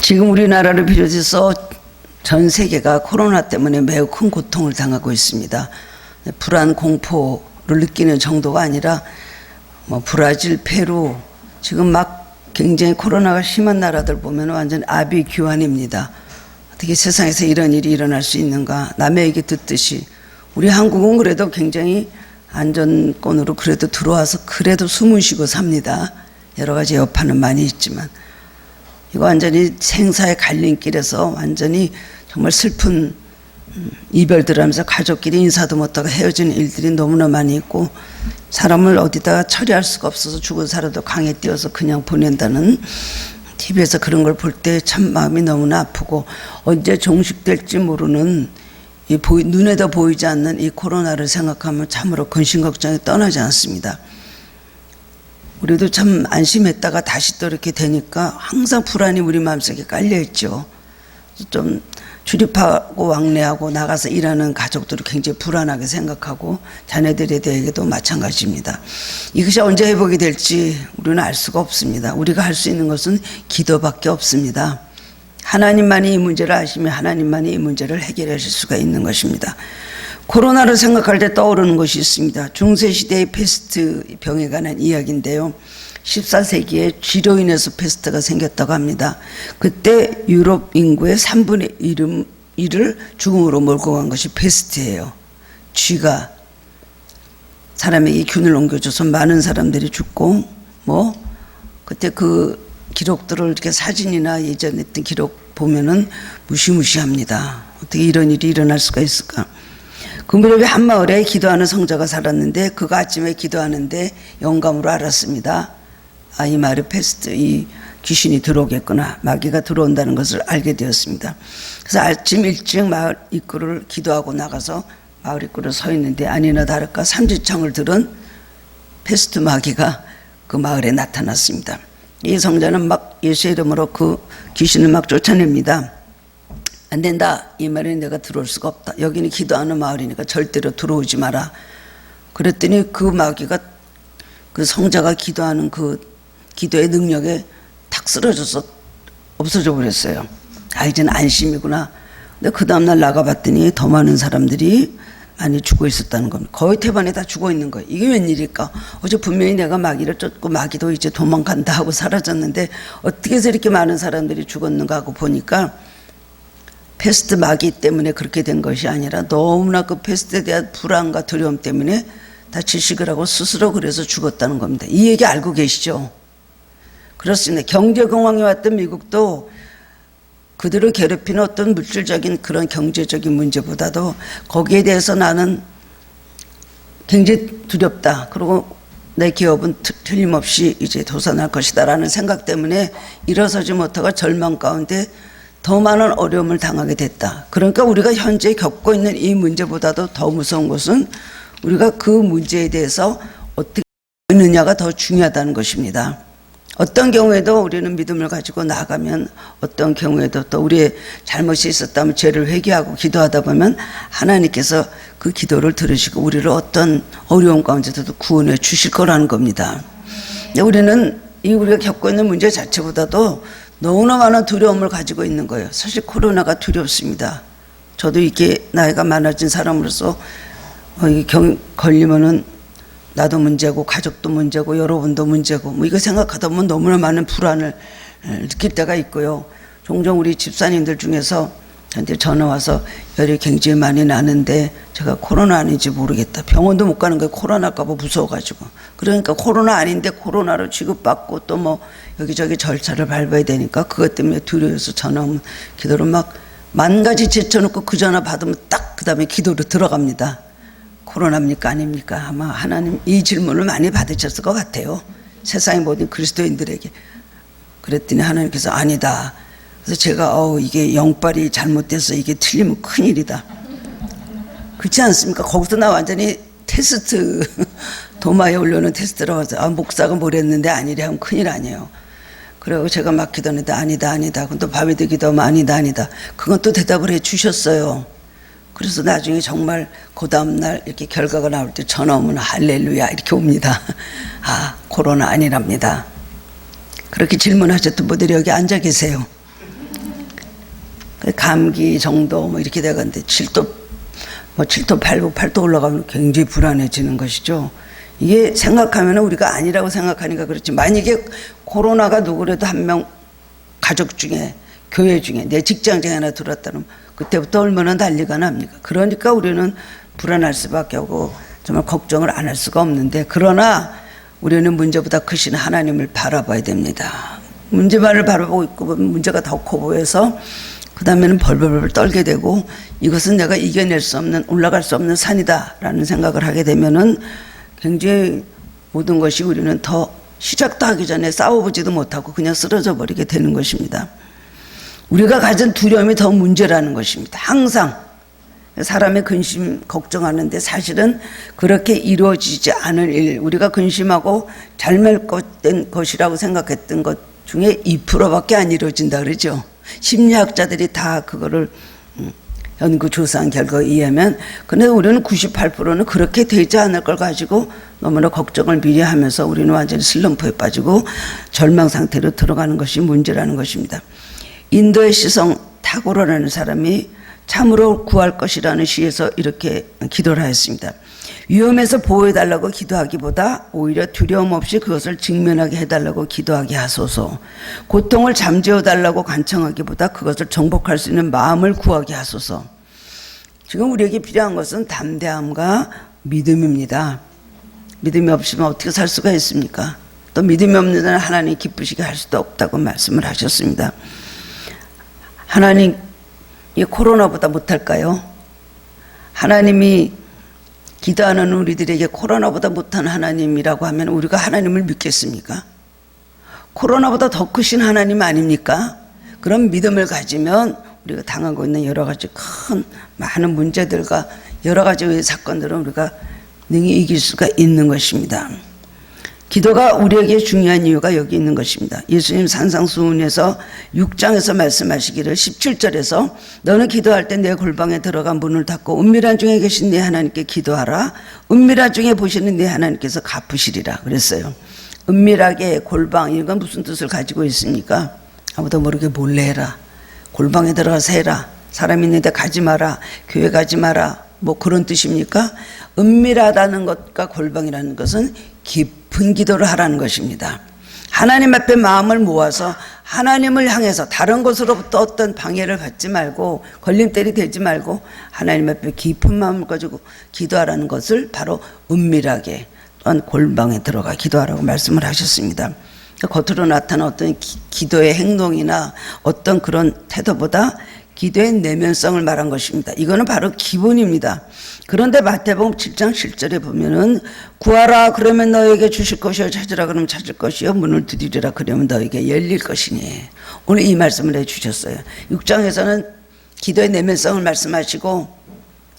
지금 우리나라를 비롯해서 전 세계가 코로나 때문에 매우 큰 고통을 당하고 있습니다. 불안, 공포를 느끼는 정도가 아니라 브라질, 페루 지금 막 굉장히 코로나가 심한 나라들 보면 완전 아비규환입니다. 어떻게 세상에서 이런 일이 일어날 수 있는가. 남의 얘기 듣듯이 우리 한국은 그래도 굉장히 안전권으로 그래도 들어와서 그래도 숨을 쉬고 삽니다. 여러 가지 여파는 많이 있지만 이거 완전히 생사의 갈림길에서 완전히 정말 슬픈 이별들 하면서 가족끼리 인사도 못하고 헤어지는 일들이 너무나 많이 있고 사람을 어디다가 처리할 수가 없어서 죽은 사람도 강에 띄어서 그냥 보낸다는 TV에서 그런 걸 볼 때 참 마음이 너무나 아프고 언제 종식될지 모르는 이 눈에도 보이지 않는 이 코로나를 생각하면 참으로 근심 걱정이 떠나지 않습니다. 우리도 참 안심했다가 다시 또 이렇게 되니까 항상 불안이 우리 마음속에 깔려있죠. 좀 출입하고 왕래하고 나가서 일하는 가족들을 굉장히 불안하게 생각하고 자녀들에 대해서도 마찬가지입니다. 이것이 언제 회복이 될지 우리는 알 수가 없습니다. 우리가 할 수 있는 것은 기도밖에 없습니다. 하나님만이 이 문제를 아시면 하나님만이 이 문제를 해결하실 수가 있는 것입니다. 코로나를 생각할 때 떠오르는 것이 있습니다. 중세시대의 패스트 병에 관한 이야기인데요. 14세기에 쥐로 인해서 패스트가 생겼다고 합니다. 그때 유럽 인구의 3분의 1을 죽음으로 몰고 간 것이 패스트예요. 쥐가 사람에게 균을 옮겨줘서 많은 사람들이 죽고 그때 그 기록들을 이렇게 사진이나 예전에 했던 기록 보면은 무시무시합니다. 어떻게 이런 일이 일어날 수가 있을까? 그 무렵에 한 마을에 기도하는 성자가 살았는데 그가 아침에 기도하는데 영감으로 알았습니다. 이 마을에 패스트, 이 귀신이 들어오겠구나. 마귀가 들어온다는 것을 알게 되었습니다. 그래서 아침 일찍 마을 입구를 기도하고 나가서 마을 입구를 서 있는데 아니나 다를까 삼지창을 들은 패스트 마귀가 그 마을에 나타났습니다. 이 성자는 막 예수의 이름으로 그 귀신을 막 쫓아냅니다. 안 된다. 이 말에 내가 들어올 수가 없다. 여기는 기도하는 마을이니까 절대로 들어오지 마라. 그랬더니 그 마귀가 그 성자가 기도하는 그 기도의 능력에 탁 쓰러져서 없어져 버렸어요. 이제는 안심이구나. 근데 그 다음날 나가봤더니 더 많은 사람들이 많이 죽어 있었다는 겁니다. 거의 태반에 다 죽어 있는 거예요. 이게 웬일일까? 어제 분명히 내가 마귀를 쫓고 마귀도 이제 도망간다 하고 사라졌는데 어떻게 해서 이렇게 많은 사람들이 죽었는가 하고 보니까 패스트 마귀 때문에 그렇게 된 것이 아니라 너무나 그 패스트에 대한 불안과 두려움 때문에 다 질식을 하고 스스로 그래서 죽었다는 겁니다. 이 얘기 알고 계시죠? 그렇습니다. 경제공황이 왔던 미국도 그들을 괴롭히는 어떤 물질적인 그런 경제적인 문제보다도 거기에 대해서 나는 굉장히 두렵다. 그리고 내 기업은 틀림없이 이제 도산할 것이다라는 생각 때문에 일어서지 못하고 절망 가운데 더 많은 어려움을 당하게 됐다. 그러니까 우리가 현재 겪고 있는 이 문제보다도 더 무서운 것은 우리가 그 문제에 대해서 어떻게 하느냐가 더 중요하다는 것입니다. 어떤 경우에도 우리는 믿음을 가지고 나가면 어떤 경우에도 또 우리의 잘못이 있었다면 죄를 회개하고 기도하다 보면 하나님께서 그 기도를 들으시고 우리를 어떤 어려움 가운데서도 구원해 주실 거라는 겁니다. 우리는 우리가 겪고 있는 문제 자체보다도 너무나 많은 두려움을 가지고 있는 거예요. 사실 코로나가 두렵습니다. 저도 이게 나이가 많아진 사람으로서 걸리면은 나도 문제고 가족도 문제고 여러분도 문제고 이거 생각하다 보면 너무나 많은 불안을 느낄 때가 있고요. 종종 우리 집사님들 중에서 저한테 전화 와서 열이 굉장히 많이 나는데 제가 코로나 아닌지 모르겠다. 병원도 못 가는 거예요. 코로나일까 봐 무서워가지고. 그러니까 코로나 아닌데 코로나로 취급받고 또 여기저기 절차를 밟아야 되니까 그것 때문에 두려워서 전화 오면 기도를 막 만 가지 제쳐놓고 그 전화 받으면 딱 그 다음에 기도로 들어갑니다. 코로나입니까 아닙니까? 아마 하나님 이 질문을 많이 받으셨을 것 같아요. 세상의 모든 그리스도인들에게. 그랬더니 하나님께서 아니다. 그래서 제가 이게 영빨이 잘못돼서 이게 틀리면 큰일이다. 그렇지 않습니까? 거기서 나 완전히 테스트 도마에 올려놓은 테스트라고 해서 목사가 뭐랬는데 아니래 하면 큰일 아니에요. 그리고 제가 막 기도했는데 아니다. 그럼 또 밤에도 기도하면 아니다. 그건 또 대답을 해 주셨어요. 그래서 나중에 정말 그 다음날 이렇게 결과가 나올 때 전화 오면 할렐루야 이렇게 옵니다. 코로나 아니랍니다. 그렇게 질문하셨던 분들이 여기 앉아 계세요. 감기 정도 뭐 이렇게 돼가는데 7도, 뭐 7도 8도, 8도 올라가면 굉장히 불안해지는 것이죠. 이게 생각하면 우리가 아니라고 생각하니까 그렇지. 만약에 코로나가 누구라도 한 명 가족 중에, 교회 중에, 내 직장장에 하나 들어왔다면 그때부터 얼마나 난리가 납니까? 그러니까 우리는 불안할 수밖에 없고 정말 걱정을 안 할 수가 없는데, 그러나 우리는 문제보다 크신 하나님을 바라봐야 됩니다. 문제만을 바라보고 있고 문제가 더 커 보여서 그 다음에는 벌벌벌 떨게 되고, 이것은 내가 이겨낼 수 없는, 올라갈 수 없는 산이다 라는 생각을 하게 되면은 굉장히 모든 것이 우리는 더 시작도 하기 전에 싸워보지도 못하고 그냥 쓰러져 버리게 되는 것입니다. 우리가 가진 두려움이 더 문제라는 것입니다. 항상 사람의 근심 걱정하는데 사실은 그렇게 이루어지지 않을 일, 우리가 근심하고 잘못된 것이라고 생각했던 것 중에 2%밖에 안 이루어진다 그러죠. 심리학자들이 다 그거를 연구 조사한 결과에 의하면, 근데 우리는 98%는 그렇게 되지 않을 걸 가지고 너무나 걱정을 미리 하면서 우리는 완전히 슬럼프에 빠지고 절망 상태로 들어가는 것이 문제라는 것입니다. 인도의 시성 타고로라는 사람이 참으로 구할 것이라는 시에서 이렇게 기도를 하였습니다. 위험에서 보호해달라고 기도하기보다 오히려 두려움 없이 그것을 직면하게 해달라고 기도하게 하소서. 고통을 잠재워달라고 간청하기보다 그것을 정복할 수 있는 마음을 구하게 하소서. 지금 우리에게 필요한 것은 담대함과 믿음입니다. 믿음이 없으면 어떻게 살 수가 있습니까? 또 믿음이 없는 자는 하나님 기쁘시게 할 수도 없다고 말씀을 하셨습니다. 하나님, 이 코로나보다 못할까요? 하나님이 기도하는 우리들에게 코로나보다 못한 하나님이라고 하면 우리가 하나님을 믿겠습니까? 코로나보다 더 크신 하나님 아닙니까? 그런 믿음을 가지면 우리가 당하고 있는 여러 가지 큰 많은 문제들과 여러 가지 사건들을 우리가 능히 이길 수가 있는 것입니다. 기도가 우리에게 중요한 이유가 여기 있는 것입니다. 예수님 산상수훈에서 6장에서 말씀하시기를 17절에서 너는 기도할 때 내 골방에 들어가 문을 닫고 은밀한 중에 계신 네 하나님께 기도하라. 은밀한 중에 보시는 네 하나님께서 갚으시리라 그랬어요. 은밀하게 골방, 이건 무슨 뜻을 가지고 있습니까? 아무도 모르게 몰래 해라. 골방에 들어가서 해라. 사람 있는데 가지 마라. 교회 가지 마라. 뭐 그런 뜻입니까? 은밀하다는 것과 골방이라는 것은 깊은 기도를 하라는 것입니다. 하나님 앞에 마음을 모아서 하나님을 향해서 다른 것으로부터 어떤 방해를 받지 말고 걸림돌이 되지 말고 하나님 앞에 깊은 마음을 가지고 기도하라는 것을 바로 은밀하게 또한 골방에 들어가 기도하라고 말씀을 하셨습니다. 겉으로 나타난 어떤 기도의 행동이나 어떤 그런 태도보다 기도의 내면성을 말한 것입니다. 이거는 바로 기본입니다. 그런데 마태복음 7장 7절에 보면은 구하라 그러면 너에게 주실 것이요 찾으라 그러면 찾을 것이요 문을 두드리라 그러면 너에게 열릴 것이니, 오늘 이 말씀을 해주셨어요. 6장에서는 기도의 내면성을 말씀하시고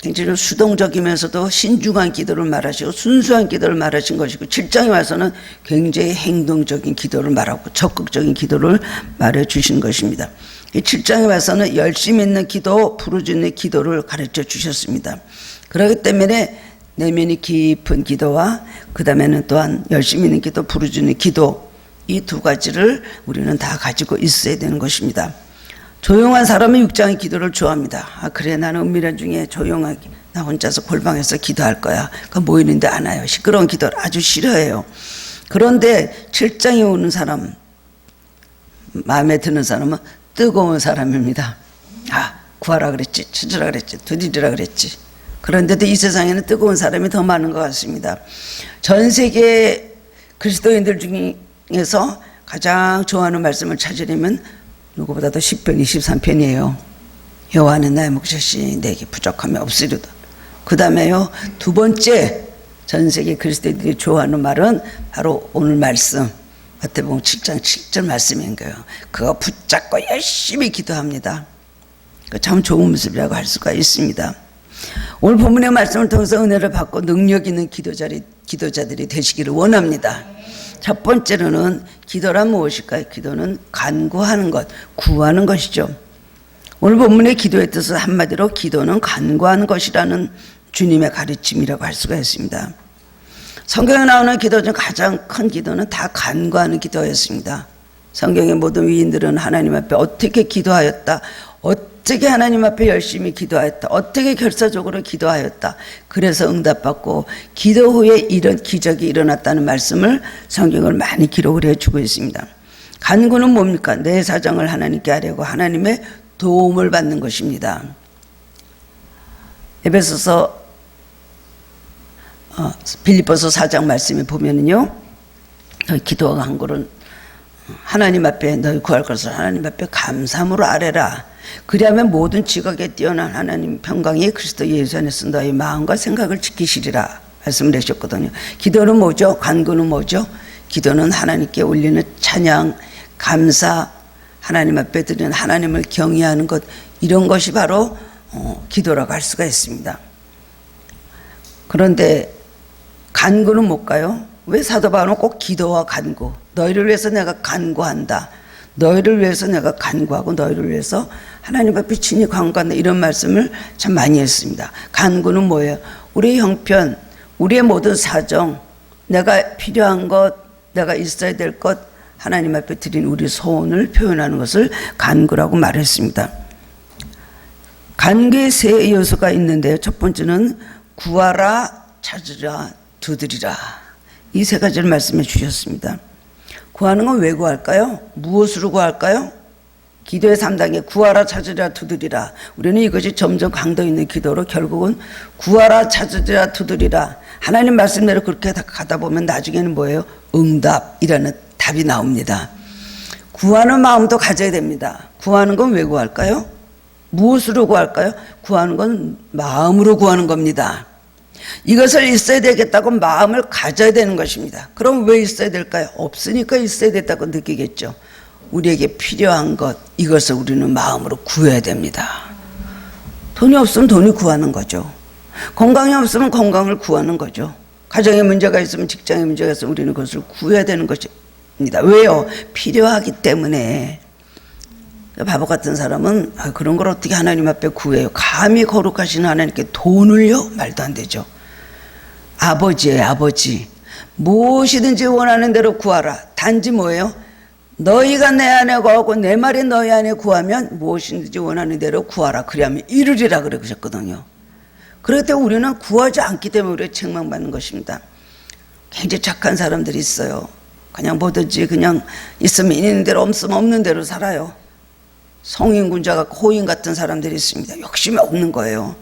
굉장히 수동적이면서도 신중한 기도를 말하시고 순수한 기도를 말하신 것이고, 7장에 와서는 굉장히 행동적인 기도를 말하고 적극적인 기도를 말해 주신 것입니다. 이 7장에 와서는 열심 있는 기도, 부르짖는 기도를 가르쳐 주셨습니다. 그렇기 때문에 내면이 깊은 기도와 그 다음에는 또한 열심 있는 기도, 부르짖는 기도, 이 두 가지를 우리는 다 가지고 있어야 되는 것입니다. 조용한 사람은 6장의 기도를 좋아합니다. 아, 그래, 나는 은밀한 중에 조용하게 나 혼자서 골방에서 기도할 거야. 그 모이는데 안 와요. 시끄러운 기도를 아주 싫어해요. 그런데 7장에 오는 사람, 마음에 드는 사람은 뜨거운 사람입니다. 아, 구하라 그랬지, 찾으라 그랬지, 두드리라 그랬지. 그런데도 이 세상에는 뜨거운 사람이 더 많은 것 같습니다. 전 세계 그리스도인들 중에서 가장 좋아하는 말씀을 찾으려면 누구보다도 10편 23편이에요. 여호와는 나의 목자시니 내게 부족함이 없으리로다. 그 다음에요, 두 번째 전 세계 그리스도인들이 좋아하는 말은 바로 오늘 말씀 마태복음 7장 7절 말씀인 거예요. 그거 붙잡고 열심히 기도합니다. 참 좋은 모습이라고 할 수가 있습니다. 오늘 본문의 말씀을 통해서 은혜를 받고 능력 있는 기도자들이 되시기를 원합니다. 첫 번째로는 기도란 무엇일까요? 기도는 간구하는 것, 구하는 것이죠. 오늘 본문의 기도의 뜻은 한마디로 기도는 간구하는 것이라는 주님의 가르침이라고 할 수가 있습니다. 성경에 나오는 기도 중 가장 큰 기도는 다 간구하는 기도였습니다. 성경의 모든 위인들은 하나님 앞에 어떻게 기도하였다, 어떻게 하나님 앞에 열심히 기도하였다. 어떻게 결사적으로 기도하였다. 그래서 응답받고 기도 후에 이런 기적이 일어났다는 말씀을 성경을 많이 기록을 해주고 있습니다. 간구는 뭡니까? 내 사정을 하나님께 하려고 하나님의 도움을 받는 것입니다. 에베소서 빌립보서 4장 말씀에 보면은요, 너희 기도와 간구는 하나님 앞에 너희 구할 것을 하나님 앞에 감사함으로 아뢰라. 그리하면 모든 지각에 뛰어난 하나님 평강이 그리스도 예수 안에서 너희 마음과 생각을 지키시리라 말씀을 하셨거든요. 기도는 뭐죠? 간구는 뭐죠? 기도는 하나님께 올리는 찬양, 감사, 하나님 앞에 드리는 하나님을 경외하는 것, 이런 것이 바로 기도라고 할 수가 있습니다. 그런데 간구는 뭘까요? 왜 사도 바울은 꼭 기도와 간구, 너희를 위해서 내가 간구한다, 너희를 위해서 내가 간구하고 너희를 위해서 하나님 앞에 친히 간구한다, 이런 말씀을 참 많이 했습니다. 간구는 뭐예요? 우리의 형편, 우리의 모든 사정, 내가 필요한 것, 내가 있어야 될 것, 하나님 앞에 드린 우리 소원을 표현하는 것을 간구라고 말했습니다. 간구에 세 요소가 있는데요. 첫 번째는 구하라, 찾으라, 두드리라. 이 세 가지를 말씀해 주셨습니다. 구하는 건 왜 구할까요? 무엇으로 구할까요? 기도의 3단계 구하라, 찾으라, 두드리라. 우리는 이것이 점점 강도 있는 기도로 결국은 구하라, 찾으라, 두드리라. 하나님 말씀대로 그렇게 가다 보면 나중에는 뭐예요? 응답이라는 답이 나옵니다. 구하는 마음도 가져야 됩니다. 구하는 건 왜 구할까요? 무엇으로 구할까요? 구하는 건 마음으로 구하는 겁니다. 이것을 있어야 되겠다고 마음을 가져야 되는 것입니다. 그럼 왜 있어야 될까요? 없으니까 있어야 됐다고 느끼겠죠. 우리에게 필요한 것, 이것을 우리는 마음으로 구해야 됩니다. 돈이 없으면 돈이 구하는 거죠. 건강이 없으면 건강을 구하는 거죠. 가정에 문제가 있으면 직장에 문제가 있으면 우리는 그것을 구해야 되는 것입니다. 왜요? 필요하기 때문에. 바보 같은 사람은 그런 걸 어떻게 하나님 앞에 구해요? 감히 거룩하신 하나님께 돈을요? 말도 안 되죠. 아버지예요, 아버지. 무엇이든지 원하는 대로 구하라. 단지 뭐예요? 너희가 내 안에 거하고 내 말이 너희 안에 구하면 무엇이든지 원하는 대로 구하라. 그리하면 이루리라 그러셨거든요. 그럴 때 우리는 구하지 않기 때문에 우리가 책망받는 것입니다. 굉장히 착한 사람들이 있어요. 그냥 뭐든지 그냥 있으면 있는 대로 없으면 없는 대로 살아요. 성인군자가 코인 같은 사람들이 있습니다. 욕심이 없는 거예요.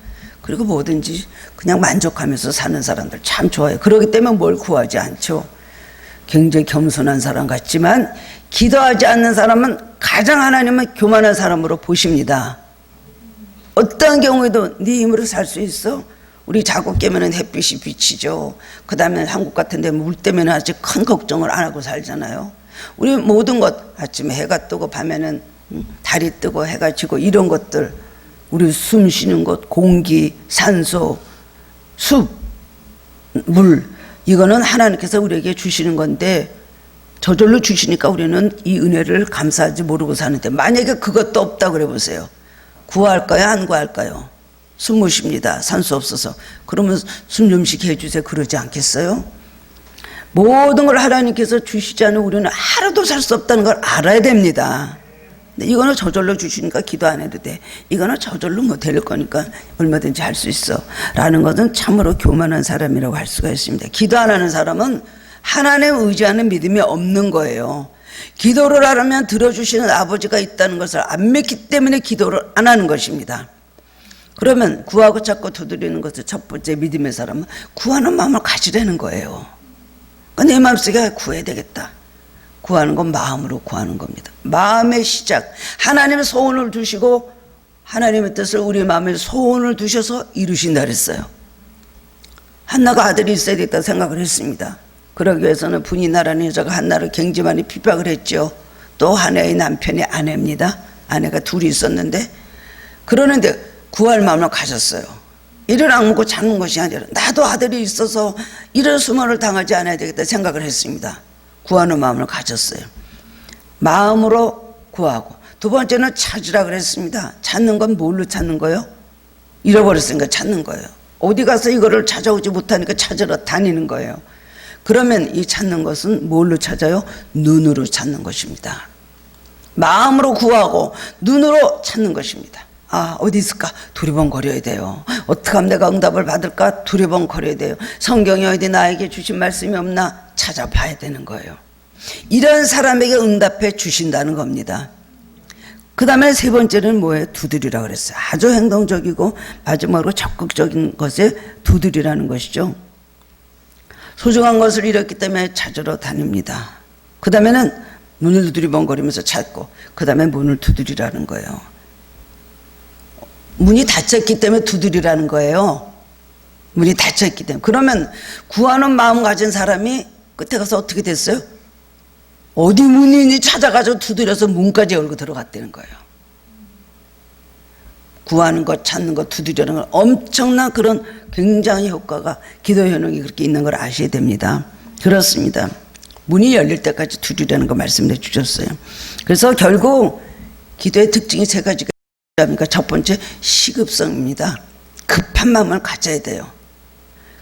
그리고 뭐든지 그냥 만족하면서 사는 사람들 참 좋아요. 그렇기 때문에 뭘 구하지 않죠. 굉장히 겸손한 사람 같지만 기도하지 않는 사람은 가장 하나님은 교만한 사람으로 보십니다. 어떠한 경우에도 네 힘으로 살 수 있어? 우리 자고 깨면 햇빛이 비치죠. 그 다음에 한국 같은 데 물 때문에 아주 큰 걱정을 안 하고 살잖아요. 우리 모든 것, 아침에 해가 뜨고 밤에는 달이 뜨고 해가 지고 이런 것들, 우리 숨 쉬는 것, 공기, 산소, 숲, 물, 이거는 하나님께서 우리에게 주시는 건데 저절로 주시니까 우리는 이 은혜를 감사하지 모르고 사는데, 만약에 그것도 없다 그래 보세요. 구할까요? 안 구할까요? 숨 못 쉽니다. 산소 없어서. 그러면 숨 좀 쉬게 해주세요. 그러지 않겠어요? 모든 걸 하나님께서 주시지 않으면 우리는 하루도 살 수 없다는 걸 알아야 됩니다. 이거는 저절로 주시니까 기도 안 해도 돼. 이거는 저절로 뭐 될 거니까 얼마든지 할 수 있어. 라는 것은 참으로 교만한 사람이라고 할 수가 있습니다. 기도 안 하는 사람은 하나님을 의지하는 믿음이 없는 거예요. 기도를 하려면 들어주시는 아버지가 있다는 것을 안 믿기 때문에 기도를 안 하는 것입니다. 그러면 구하고 찾고 두드리는 것을 첫 번째 믿음의 사람은 구하는 마음을 가지라는 거예요. 내 마음속에 구해야 되겠다. 구하는 건 마음으로 구하는 겁니다. 마음의 시작. 하나님의 소원을 두시고 하나님의 뜻을 우리 마음에 소원을 두셔서 이루신다 그랬어요. 한나가 아들이 있어야 되겠다 생각을 했습니다. 그러기 위해서는 분이 나라는 여자가 한나를 굉장히 많이 핍박을 했죠. 또 한나의 남편이 아내입니다. 아내가 둘이 있었는데, 그러는데 구할 마음을 가졌어요. 이를 악물고 찾는 것이 아니라 나도 아들이 있어서 이런 수모를 당하지 않아야 되겠다 생각을 했습니다. 구하는 마음을 가졌어요. 마음으로 구하고, 두 번째는 찾으라 그랬습니다. 찾는 건 뭘로 찾는 거예요? 잃어버렸으니까 찾는 거예요. 어디 가서 이거를 찾아오지 못하니까 찾으러 다니는 거예요. 그러면 이 찾는 것은 뭘로 찾아요? 눈으로 찾는 것입니다. 마음으로 구하고 눈으로 찾는 것입니다. 아, 어디 있을까? 두리번거려야 돼요. 어떻게 하면 내가 응답을 받을까? 두리번거려야 돼요. 성경이 어디 나에게 주신 말씀이 없나? 찾아봐야 되는 거예요. 이런 사람에게 응답해 주신다는 겁니다. 그 다음에 세 번째는 뭐예요? 두드리라 그랬어요. 아주 행동적이고 마지막으로 적극적인 것에 두드리라는 것이죠. 소중한 것을 잃었기 때문에 찾으러 다닙니다. 그 다음에는 문을 두드리번거리면서 찾고, 그 다음에 문을 두드리라는 거예요. 문이 닫혔기 때문에 두드리라는 거예요. 문이 닫혔기 때문에. 그러면 구하는 마음 가진 사람이 끝에 가서 어떻게 됐어요? 어디 문이 있는지 찾아가지고 두드려서 문까지 열고 들어갔다는 거예요. 구하는 것, 찾는 것, 두드리는 것, 엄청난 그런 굉장히 효과가, 기도 효능이 그렇게 있는 걸 아셔야 됩니다. 그렇습니다. 문이 열릴 때까지 두드리라는 거 말씀해 주셨어요. 그래서 결국 기도의 특징이 세 가지가 있습니다. 첫 번째, 시급성입니다. 급한 마음을 가져야 돼요.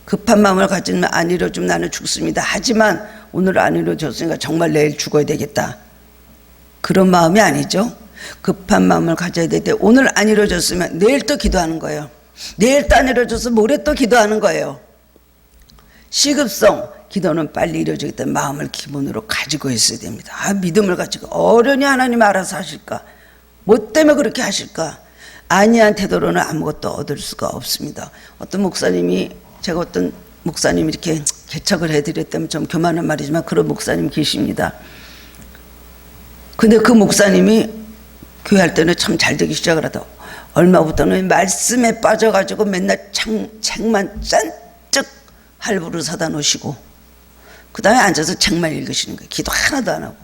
급한 마음을 가지면 안 이루어지면 나는 죽습니다. 하지만 오늘 안 이루어졌으니까 정말 내일 죽어야 되겠다. 그런 마음이 아니죠. 급한 마음을 가져야 되는데, 오늘 안 이루어졌으면 내일 또 기도하는 거예요. 내일 또 안 이루어져서 모레 또 기도하는 거예요. 시급성, 기도는 빨리 이루어지겠다는 마음을 기본으로 가지고 있어야 됩니다. 아, 믿음을 가지고 어련히 하나님 알아서 하실까? 뭐 때문에 그렇게 하실까? 아니한 태도로는 아무것도 얻을 수가 없습니다. 어떤 목사님이, 제가 어떤 목사님 이렇게 개척을 해드렸다면 좀 교만한 말이지만 그런 목사님 계십니다. 근데 그 목사님이 교회 할 때는 참 잘 되기 시작을 하다. 얼마부터는 말씀에 빠져가지고 맨날 책만 짠뜩 할부로 사다 놓으시고, 그 다음에 앉아서 책만 읽으시는 거예요. 기도 하나도 안 하고.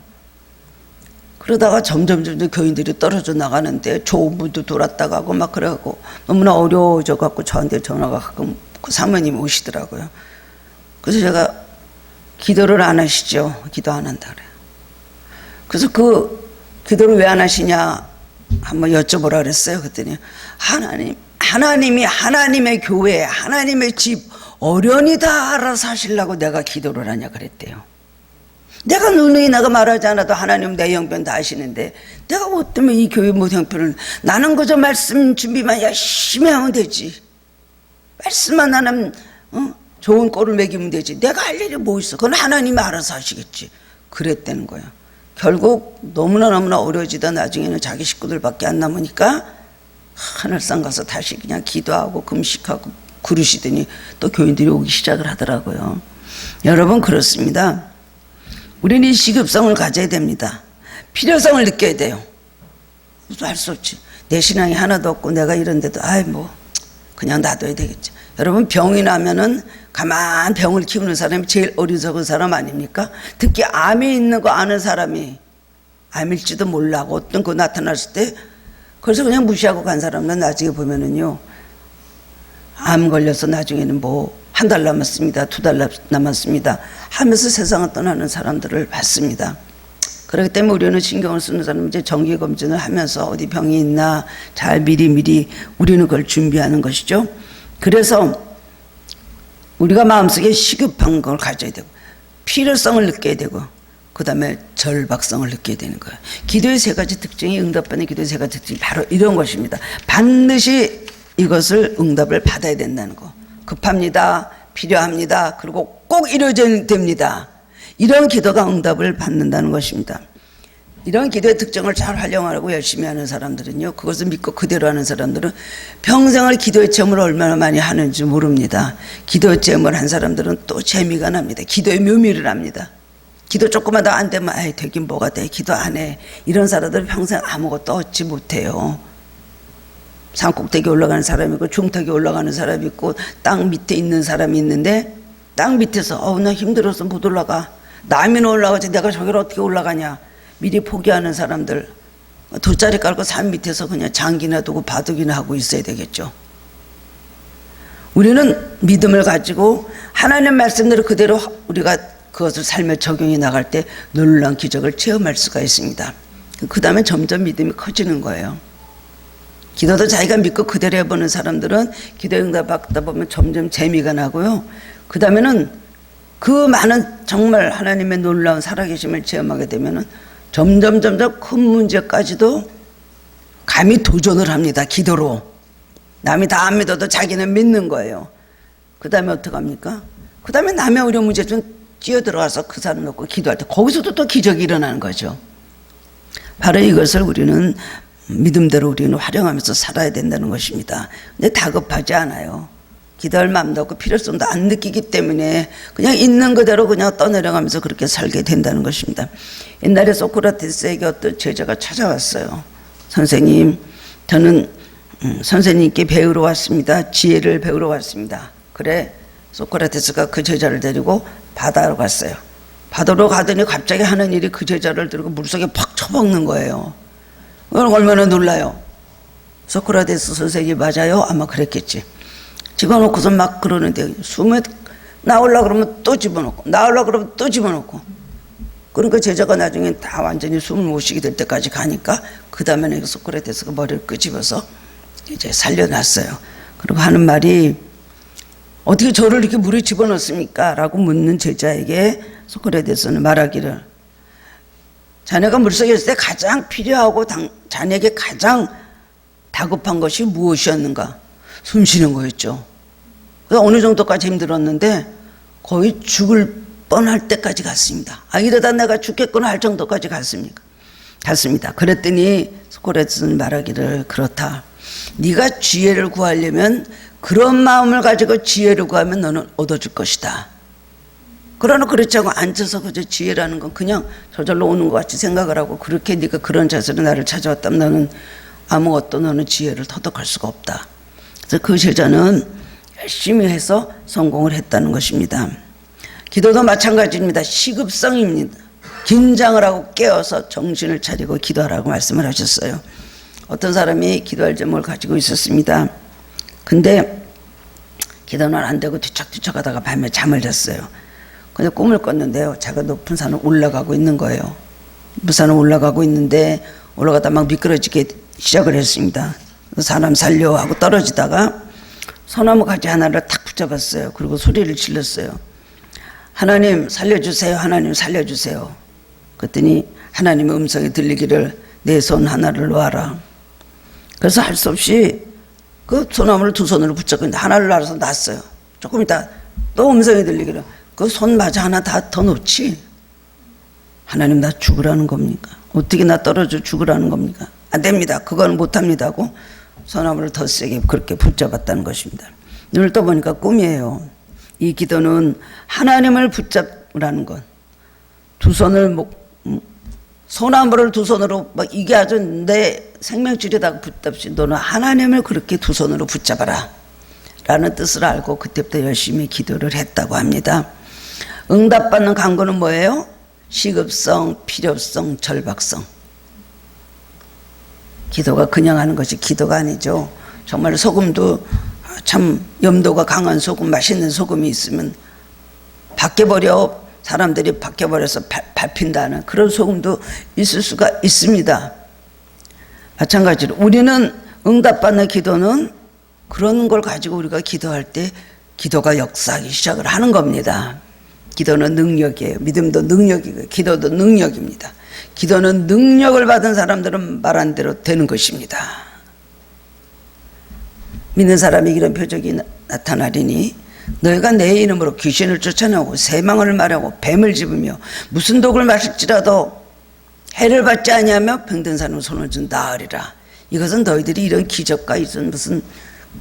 그러다가 점점 교인들이 떨어져 나가는데 좋은 분도 돌았다 가고 막 그래갖고 너무나 어려워져 갖고 저한테 전화가 가끔 그 사모님이 오시더라고요. 그래서 제가 기도를 안 하시죠? 기도 안 한다 그래요. 그래서 그 기도를 왜 안 하시냐 한번 여쭤보라 그랬어요. 그랬더니 하나님이 하나님의 교회, 하나님의 집 어련히 다 알아서 하시려고 내가 기도를 하냐 그랬대요. 내가 누누이 내가 말하지 않아도 하나님 내 형편 다 아시는데 내가 뭐 때문에 이 교회 못 형편을, 나는 그저 말씀 준비만 열심히 하면 되지. 말씀만 하면 좋은 꼴을 먹이면 되지. 내가 할 일이 뭐 있어. 그건 하나님이 알아서 하시겠지. 그랬다는 거예요. 결국 너무나 어려워지다 나중에는 자기 식구들밖에 안 남으니까 하늘산 가서 다시 그냥 기도하고 금식하고 그러시더니 또 교인들이 오기 시작을 하더라고요. 여러분, 그렇습니다. 우리는 이 시급성을 가져야 됩니다. 필요성을 느껴야 돼요. 할 수 없지. 내 신앙이 하나도 없고 내가 이런데도 그냥 놔둬야 되겠지. 여러분, 병이 나면은 가만 병을 키우는 사람이 제일 어리석은 사람 아닙니까? 특히 암이 있는 거 아는 사람이 암일지도 몰라고 어떤 거 나타났을 때 그래서 그냥 무시하고 간 사람은 나중에 보면은요, 암 걸려서 나중에는 한 달 남았습니다, 2달 남았습니다 하면서 세상을 떠나는 사람들을 봤습니다. 그렇기 때문에 우리는 신경을 쓰는 사람은 이제 정기검진을 하면서 어디 병이 있나 잘 미리 우리는 그걸 준비하는 것이죠. 그래서 우리가 마음속에 시급한 걸 가져야 되고, 필요성을 느껴야 되고, 그 다음에 절박성을 느껴야 되는 거예요. 기도의 세 가지 특징이, 응답받는 기도의 세 가지 특징이 바로 이런 것입니다. 반드시 이것을 응답을 받아야 된다는 거. 급합니다. 필요합니다. 그리고 꼭 이루어져야 됩니다. 이런 기도가 응답을 받는다는 것입니다. 이런 기도의 특징을 잘 활용하고 열심히 하는 사람들은요, 그것을 믿고 그대로 하는 사람들은 평생을 기도의 체험을 얼마나 많이 하는지 모릅니다. 기도의 체험을 한 사람들은 또 재미가 납니다. 기도의 묘미를 압니다. 기도 조금만 더 안 되면 되긴 뭐가 돼, 기도 안 해. 이런 사람들은 평생 아무것도 얻지 못해요. 산꼭대기 올라가는 사람이 있고 중턱에 올라가는 사람이 있고 땅 밑에 있는 사람이 있는데, 땅 밑에서 나 힘들어서 못 올라가, 남이는 올라가지 내가 저기를 어떻게 올라가냐 미리 포기하는 사람들, 돗자리 깔고 산 밑에서 그냥 장기나 두고 바둑이나 하고 있어야 되겠죠. 우리는 믿음을 가지고 하나님 말씀대로 그대로 우리가 그것을 삶에 적용해 나갈 때 놀라운 기적을 체험할 수가 있습니다. 그 다음에 점점 믿음이 커지는 거예요. 기도도 자기가 믿고 그대로 해보는 사람들은 기도 응답 받다 보면 점점 재미가 나고요. 그 다음에는 그 많은 정말 하나님의 놀라운 살아계심을 체험하게 되면은 점점 큰 문제까지도 감히 도전을 합니다. 기도로. 남이 다 안 믿어도 자기는 믿는 거예요. 그 다음에 어떡합니까? 그 다음에 남의 어려운 문제 좀 뛰어들어가서 그 사람 놓고 기도할 때 거기서도 또 기적이 일어나는 거죠. 바로 이것을 우리는 믿음대로 우리는 활용하면서 살아야 된다는 것입니다. 근데 다급하지 않아요. 기도할 마음도 없고 필요성도 안 느끼기 때문에 그냥 있는 그대로 그냥 떠내려가면서 그렇게 살게 된다는 것입니다. 옛날에 소크라테스에게 어떤 제자가 찾아왔어요. 선생님, 저는 선생님께 배우러 왔습니다. 지혜를 배우러 왔습니다. 그래, 소크라테스가 그 제자를 데리고 바다로 갔어요. 바다로 가더니 갑자기 하는 일이 그 제자를 들고 물속에 팍 쳐박는 거예요. 얼마나 놀라요. 소크라테스 선생님 맞아요? 아마 그랬겠지. 집어넣고서 막 그러는데 숨에 나오려고 그러면 또 집어넣고 나오려고 그러면 또 집어넣고, 그러니까 제자가 나중에 다 완전히 숨을 못 쉬게 될 때까지 가니까 그 다음에는 소크라테스가 머리를 끄집어서 이제 살려놨어요. 그리고 하는 말이 어떻게 저를 이렇게 물에 집어넣습니까? 라고 묻는 제자에게 소크라테스는 말하기를 자네가 물속에 있을 때 가장 필요하고 자네에게 가장 다급한 것이 무엇이었는가? 숨 쉬는 거였죠. 그래서 어느 정도까지 힘들었는데 거의 죽을 뻔할 때까지 갔습니다. 아, 이러다 내가 죽겠구나 할 정도까지 갔습니다. 그랬더니 소크라테스는 말하기를 그렇다. 네가 지혜를 구하려면 그런 마음을 가지고 지혜를 구하면 너는 얻어줄 것이다. 그러나 그렇지 않고 앉아서 그저 지혜라는 건 그냥 저절로 오는 것 같이 생각을 하고 그렇게 네가 그런 자세로 나를 찾아왔다면 너는 아무것도 너는 지혜를 터득할 수가 없다. 그래서 그 제자는 열심히 해서 성공을 했다는 것입니다. 기도도 마찬가지입니다. 시급성입니다. 긴장을 하고 깨어서 정신을 차리고 기도하라고 말씀을 하셨어요. 어떤 사람이 기도할 제목을 가지고 있었습니다. 근데 기도는 안 되고 뒤척뒤척 하다가 밤에 잠을 잤어요. 근데 꿈을 꿨는데요, 제가 높은 산을 올라가고 있는 거예요. 높은 산을 올라가고 있는데 올라가다 막 미끄러지게 시작을 했습니다. 사람 살려 하고 떨어지다가 소나무 가지 하나를 탁 붙잡았어요. 그리고 소리를 질렀어요. 하나님 살려주세요. 하나님 살려주세요. 그랬더니 하나님의 음성이 들리기를 내 손 하나를 놓아라. 그래서 할 수 없이 그 소나무를 두 손으로 붙잡고 있는데 하나를 놔서 놨어요. 조금 있다 또 음성이 들리기를 그 손 마저 하나 더 놓지. 하나님 나 죽으라는 겁니까? 어떻게 나 떨어져 죽으라는 겁니까? 안 됩니다. 그건 못합니다 하고 소나무를 더 세게 그렇게 붙잡았다는 것입니다. 눈을 떠보니까 꿈이에요. 이 기도는 하나님을 붙잡으라는 것. 두 손을 소나무를 두 손으로 막 이게 아주 내 생명줄에다가 붙잡지 너는 하나님을 그렇게 두 손으로 붙잡아라 라는 뜻을 알고 그때부터 열심히 기도를 했다고 합니다. 응답받는 간구는 뭐예요? 시급성, 필요성, 절박성. 기도가 그냥 하는 것이 기도가 아니죠. 정말 소금도 참 염도가 강한 소금, 맛있는 소금이 있으면 바뀌어버려, 사람들이 바뀌어버려서 밟힌다는 그런 소금도 있을 수가 있습니다. 마찬가지로 우리는 응답받는 기도는 그런 걸 가지고 우리가 기도할 때 기도가 역사하기 시작을 하는 겁니다. 기도는 능력이에요. 믿음도 능력이고 기도도 능력입니다. 기도는 능력을 받은 사람들은 말한 대로 되는 것입니다. 믿는 사람이 이런 표적이 나타나리니 너희가 내 이름으로 귀신을 쫓아내고 세망을 말하고 뱀을 집으며 무슨 독을 마실지라도 해를 받지 아니하며 병든 사람은 손을 준 나으리라. 이것은 너희들이 이런 기적과 무슨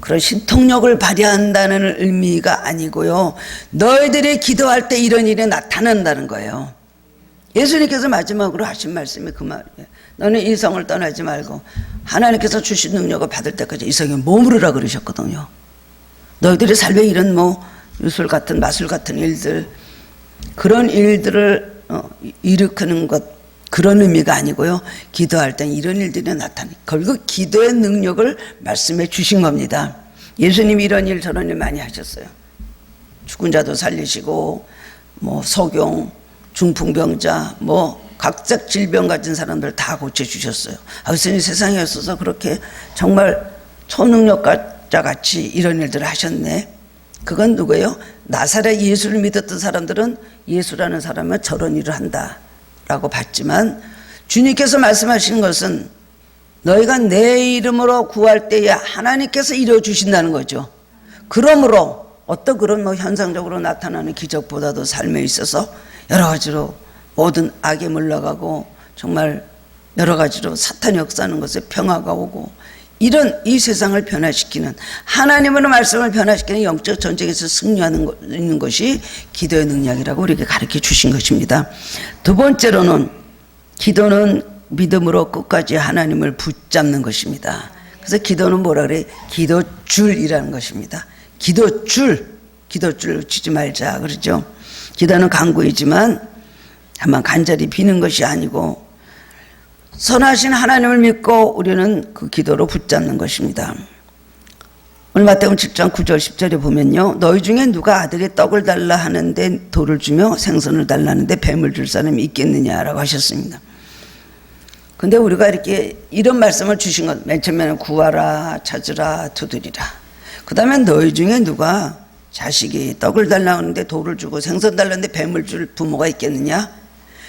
그런 신통력을 발휘한다는 의미가 아니고요, 너희들이 기도할 때 이런 일이 나타난다는 거예요. 예수님께서 마지막으로 하신 말씀이 그 말이에요. 너는 이 성을 떠나지 말고 하나님께서 주신 능력을 받을 때까지 이 성에 머무르라 그러셨거든요. 너희들의 삶에 이런 유술 같은 마술 같은 일들, 그런 일들을 일으키는 것, 그런 의미가 아니고요, 기도할 땐 이런 일들이 나타나요. 결국 기도의 능력을 말씀해 주신 겁니다. 예수님이 이런 일 저런 일 많이 하셨어요. 죽은 자도 살리시고 소경, 중풍병자, 각자 질병 가진 사람들 다 고쳐주셨어요. 예수님이 세상에 있어서 그렇게 정말 초능력자 같이 이런 일들을 하셨네. 그건 누구예요? 나사렛 예수를 믿었던 사람들은 예수라는 사람은 저런 일을 한다 라고 봤지만, 주님께서 말씀하시는 것은 너희가 내 이름으로 구할 때에 하나님께서 이루어주신다는 거죠. 그러므로 어떤 그런 현상적으로 나타나는 기적보다도 삶에 있어서 여러 가지로 모든 악에 물러가고 정말 여러 가지로 사탄이 역사하는 것에 평화가 오고 이런 이 세상을 변화시키는 하나님의 말씀을 변화시키는 영적 전쟁에서 승리하는 것이 기도의 능력이라고 우리에게 가르쳐 주신 것입니다. 두 번째로는 기도는 믿음으로 끝까지 하나님을 붙잡는 것입니다. 그래서 기도는 뭐라 그래? 기도줄이라는 것입니다. 기도줄 놓치지 말자 그러죠. 기도는 간구이지만 다만 간절히 비는 것이 아니고 선하신 하나님을 믿고 우리는 그 기도로 붙잡는 것입니다. 오늘 마태복음 7장 9절 10절에 보면요, 너희 중에 누가 아들의 떡을 달라 하는데 돌을 주며 생선을 달라 하는데 뱀을 줄 사람이 있겠느냐라고 하셨습니다. 근데 우리가 이렇게 이런 말씀을 주신 것, 맨 처음에는 구하라, 찾으라, 두드리라. 그 다음에 너희 중에 누가 자식이 떡을 달라 하는데 돌을 주고 생선 달라는데 뱀을 줄 부모가 있겠느냐?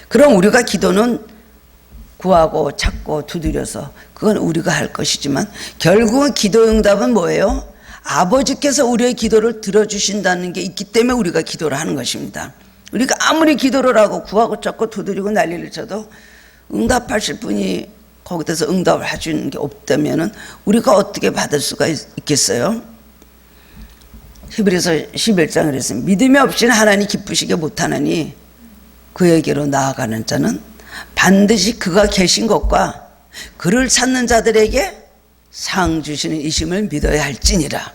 그럼 우리가 기도는 구하고 찾고 두드려서 그건 우리가 할 것이지만 결국은 기도 응답은 뭐예요? 아버지께서 우리의 기도를 들어주신다는 게 있기 때문에 우리가 기도를 하는 것입니다. 우리가 아무리 기도를 하고 구하고 찾고 두드리고 난리를 쳐도 응답하실 분이 거기서 응답을 해주는 게 없다면 우리가 어떻게 받을 수가 있겠어요? 히브리서 11장에 그랬습니다. 믿음이 없이는 하나님 기쁘시게 못하나니 그에게로 나아가는 자는 반드시 그가 계신 것과 그를 찾는 자들에게 상 주시는 이심을 믿어야 할지니라.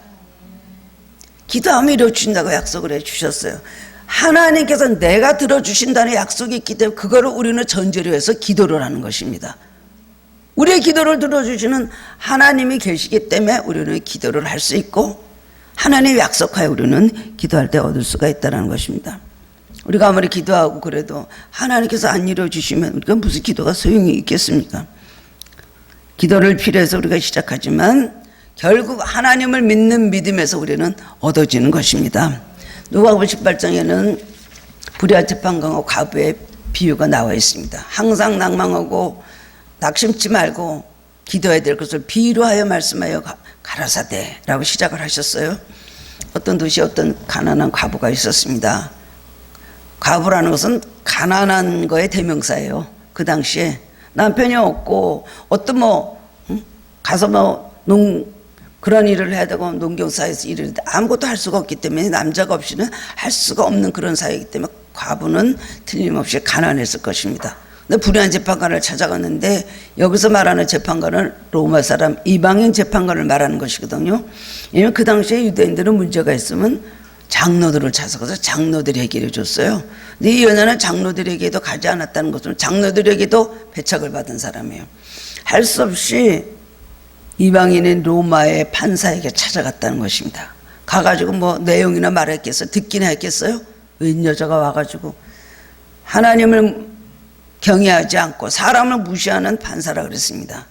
기도하면 이루어주신다고 약속을 해주셨어요. 하나님께서 내가 들어주신다는 약속이 있기 때문에 그거를 우리는 전제로 해서 기도를 하는 것입니다. 우리의 기도를 들어주시는 하나님이 계시기 때문에 우리는 기도를 할 수 있고 하나님의 약속하에 우리는 기도할 때 얻을 수가 있다는 것입니다. 우리가 아무리 기도하고 그래도 하나님께서 안 이루어주시면 우리가 무슨 기도가 소용이 있겠습니까? 기도를 필요해서 우리가 시작하지만 결국 하나님을 믿는 믿음에서 우리는 얻어지는 것입니다. 누가복음 18장에는 불의한 재판관과 과부의 비유가 나와 있습니다. 항상 낭망하고 낙심치 말고 기도해야 될 것을 비유로 하여 말씀하여 가라사대라고 시작을 하셨어요. 어떤 도시에 어떤 가난한 과부가 있었습니다. 과부라는 것은 가난한 거의 대명사예요. 그 당시에 남편이 없고 어떤 가서 그런 일을 해야 되고 농경사에서 일을 해도 아무것도 할 수가 없기 때문에 남자가 없이는 할 수가 없는 그런 사회이기 때문에 과부는 틀림없이 가난했을 것입니다. 근데 불의한 재판관을 찾아갔는데 여기서 말하는 재판관은 로마 사람 이방인 재판관을 말하는 것이거든요. 왜냐하면 그 당시에 유대인들은 문제가 있으면 장로들을 찾아가서 장로들이 해결해 줬어요. 근데 이 여자는 장로들에게도 가지 않았다는 것은 장로들에게도 배척을 받은 사람이에요. 할 수 없이 이방인인 로마의 판사에게 찾아갔다는 것입니다. 가가지고 내용이나 말했겠어요? 듣기나 했겠어요? 웬 여자가 와가지고 하나님을 경외하지 않고 사람을 무시하는 판사라 그랬습니다.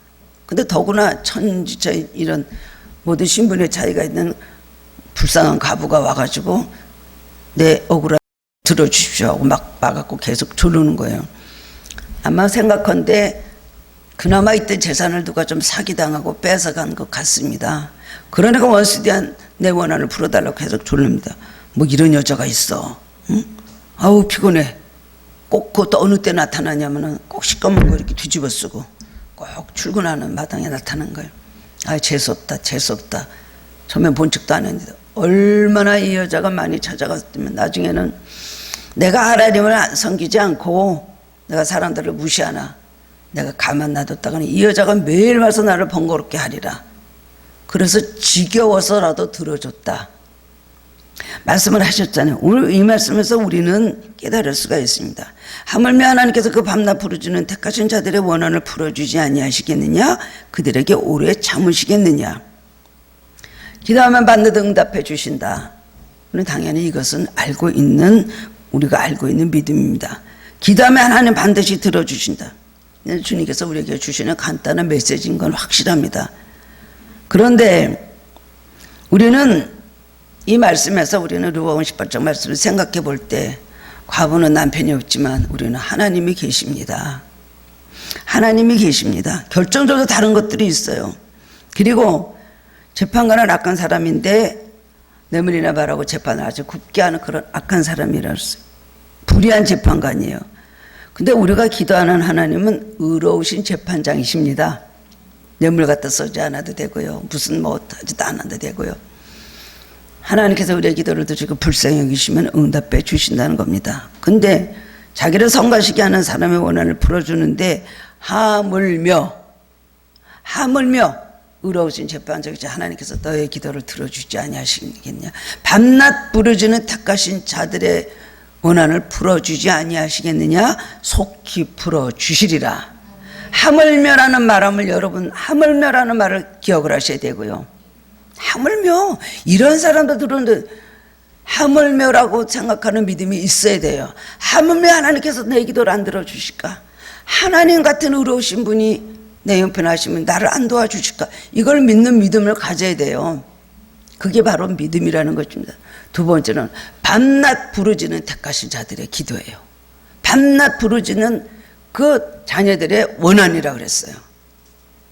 근데 더구나 천지차 이런 모든 신분의 차이가 있는 불쌍한 과부가 와가지고 내 억울함 들어주십시오 하고 막 막았고 계속 조르는 거예요. 아마 생각컨대 그나마 있던 재산을 누가 좀 사기당하고 뺏어간 것 같습니다. 그러니까 원수대한 내 원한을 풀어달라고 계속 졸릅니다. 이런 여자가 있어. 응? 아우 피곤해. 꼭 그것도 어느 때 나타나냐면은 꼭 시꺼먼 거 이렇게 뒤집어 쓰고 꼭 출근하는 마당에 나타나는 거예요. 아 재수없다 재수없다. 처음엔 본 척도 안 했는데 얼마나 이 여자가 많이 찾아갔으면 나중에는 내가 하나님을 섬기지 않고 내가 사람들을 무시하나 내가 가만 놔뒀다가는 이 여자가 매일 와서 나를 번거롭게 하리라. 그래서 지겨워서라도 들어줬다. 말씀을 하셨잖아요. 오늘 이 말씀에서 우리는 깨달을 수가 있습니다. 하물며 하나님께서 그 밤낮 부르짖는 택하신 자들의 원한을 풀어주지 아니하시겠느냐? 그들에게 오래 참으시겠느냐? 기도하면 받는 응답해 주신다. 우리는 당연히 이것은 우리가 알고 있는 믿음입니다. 기도하면 하나님 반드시 들어주신다. 주님께서 우리에게 주시는 간단한 메시지인 건 확실합니다. 그런데 우리는 이 말씀에서 우리는 누가복음 18장 말씀을 생각해 볼 때 과부는 남편이 없지만 우리는 하나님이 계십니다. 하나님이 계십니다. 결정적으로 다른 것들이 있어요. 그리고 재판관은 악한 사람인데 뇌물이나 바라고 재판을 아주 굽게 하는 그런 악한 사람이라고 했어요. 불의한 재판관이에요. 근데 우리가 기도하는 하나님은 의로우신 재판장이십니다. 뇌물 갖다 쓰지 않아도 되고요. 무슨 뭐 하지도 않아도 되고요. 하나님께서 우리의 기도를 들으시고 불쌍히 여기시면 응답해 주신다는 겁니다. 근데 자기를 성가시게 하는 사람의 원한을 풀어주는데 하물며 의로우신 재판장이자 하나님께서 너의 기도를 들어주지 아니하시겠냐. 밤낮 부르짖는 택하신 자들의 원한을 풀어주지 아니하시겠느냐. 속히 풀어주시리라. 하물며라는 말함을 여러분 하물며라는 말을 기억을 하셔야 되고요. 하물며 이런 사람도 들었는데 하물며라고 생각하는 믿음이 있어야 돼요. 하물며 하나님께서 내 기도를 안 들어주실까? 하나님 같은 의로우신 분이 내 형편을 하시면 나를 안 도와주실까? 이걸 믿는 믿음을 가져야 돼요. 그게 바로 믿음이라는 것입니다. 두 번째는 밤낮 부르짖는 택하신 자들의 기도예요. 밤낮 부르짖는 그 자녀들의 원한이라고 그랬어요.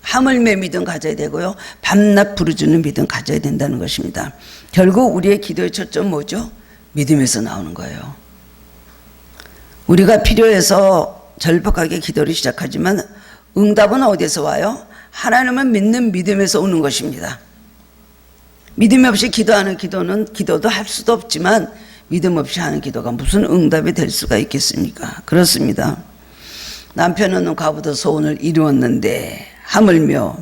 하물며 믿음 가져야 되고요. 밤낮 부르짖는 믿음 가져야 된다는 것입니다. 결국 우리의 기도의 초점 뭐죠? 믿음에서 나오는 거예요. 우리가 필요해서 절박하게 기도를 시작하지만 응답은 어디서 와요? 하나님을 믿는 믿음에서 오는 것입니다. 믿음 없이 기도하는 기도는 기도도 할 수도 없지만 믿음 없이 하는 기도가 무슨 응답이 될 수가 있겠습니까? 그렇습니다. 남편은 과부도 소원을 이루었는데 하물며